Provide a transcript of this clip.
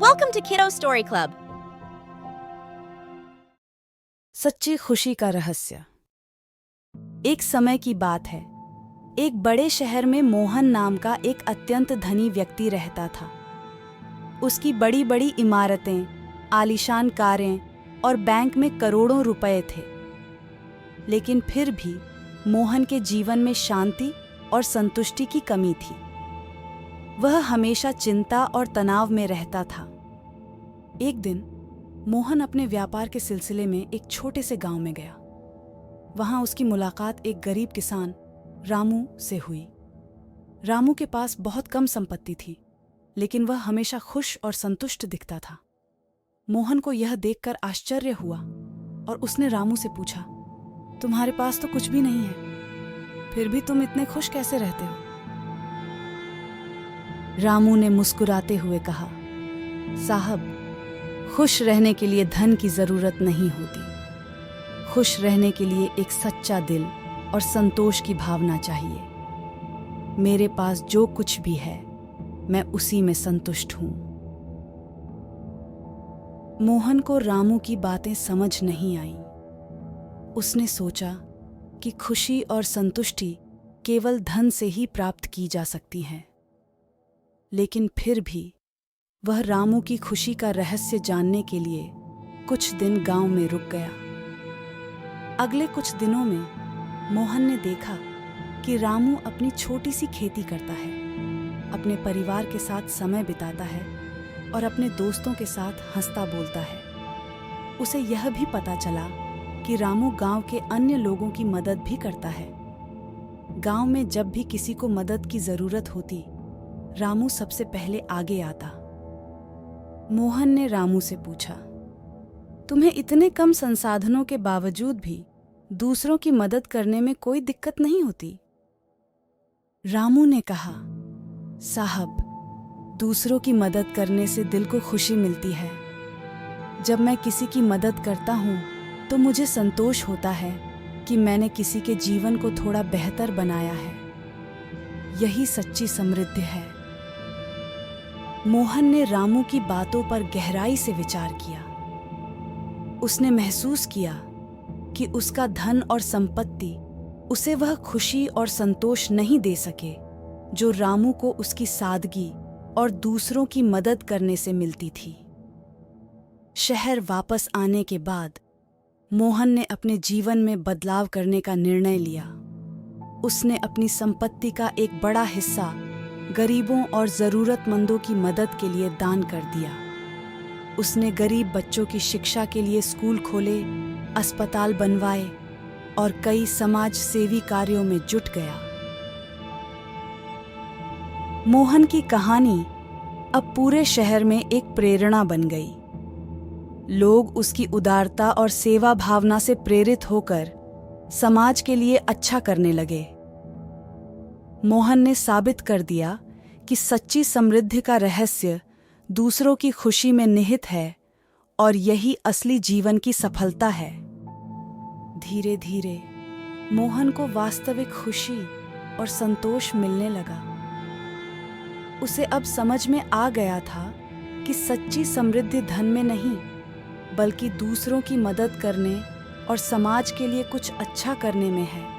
Welcome to Kiddo Story Club. सच्ची खुशी का रहस्य। एक समय की बात है। एक बड़े शहर में मोहन नाम का एक अत्यंत धनी व्यक्ति रहता था। उसकी बड़ी बड़ी इमारतें, आलीशान कारें और बैंक में करोड़ों रुपए थे। लेकिन फिर भी मोहन के जीवन में शांति और संतुष्टि की कमी थी। वह हमेशा चिंता और तनाव में रहता था। एक दिन मोहन अपने व्यापार के सिलसिले में एक छोटे से गांव में गया। वहां उसकी मुलाकात एक गरीब किसान रामू से हुई। रामू के पास बहुत कम संपत्ति थी, लेकिन वह हमेशा खुश और संतुष्ट दिखता था। मोहन को यह देखकर आश्चर्य हुआ और उसने रामू से पूछा, तुम्हारे पास तो कुछ भी नहीं है, फिर भी तुम इतने खुश कैसे रहते हो? रामू ने मुस्कुराते हुए कहा, साहब, खुश रहने के लिए धन की जरूरत नहीं होती। खुश रहने के लिए एक सच्चा दिल और संतोष की भावना चाहिए। मेरे पास जो कुछ भी है, मैं उसी में संतुष्ट हूं। मोहन को रामू की बातें समझ नहीं आईं। उसने सोचा कि खुशी और संतुष्टि केवल धन से ही प्राप्त की जा सकती है। लेकिन फिर भी वह रामू की खुशी का रहस्य जानने के लिए कुछ दिन गांव में रुक गया। अगले कुछ दिनों में मोहन ने देखा कि रामू अपनी छोटी सी खेती करता है, अपने परिवार के साथ समय बिताता है और अपने दोस्तों के साथ हंसता बोलता है। उसे यह भी पता चला कि रामू गांव के अन्य लोगों की मदद भी करता है। गांव में जब भी किसी को मदद की जरूरत होती, रामू सबसे पहले आगे आता। मोहन ने रामू से पूछा, तुम्हें इतने कम संसाधनों के बावजूद भी दूसरों की मदद करने में कोई दिक्कत नहीं होती? रामू ने कहा, साहब, दूसरों की मदद करने से दिल को खुशी मिलती है। जब मैं किसी की मदद करता हूं तो मुझे संतोष होता है कि मैंने किसी के जीवन को थोड़ा बेहतर बनाया है। यही सच्ची समृद्धि है। मोहन ने रामू की बातों पर गहराई से विचार किया। उसने महसूस किया कि उसका धन और संपत्ति उसे वह खुशी और संतोष नहीं दे सके जो रामू को उसकी सादगी और दूसरों की मदद करने से मिलती थी। शहर वापस आने के बाद मोहन ने अपने जीवन में बदलाव करने का निर्णय लिया। उसने अपनी संपत्ति का एक बड़ा हिस्सा गरीबों और जरूरतमंदों की मदद के लिए दान कर दिया। उसने गरीब बच्चों की शिक्षा के लिए स्कूल खोले, अस्पताल बनवाए और कई समाज सेवी कार्यों में जुट गया। मोहन की कहानी अब पूरे शहर में एक प्रेरणा बन गई। लोग उसकी उदारता और सेवा भावना से प्रेरित होकर समाज के लिए अच्छा करने लगे। मोहन ने साबित कर दिया कि सच्ची समृद्धि का रहस्य दूसरों की खुशी में निहित है और यही असली जीवन की सफलता है। धीरे धीरे मोहन को वास्तविक खुशी और संतोष मिलने लगा। उसे अब समझ में आ गया था कि सच्ची समृद्धि धन में नहीं, बल्कि दूसरों की मदद करने और समाज के लिए कुछ अच्छा करने में है।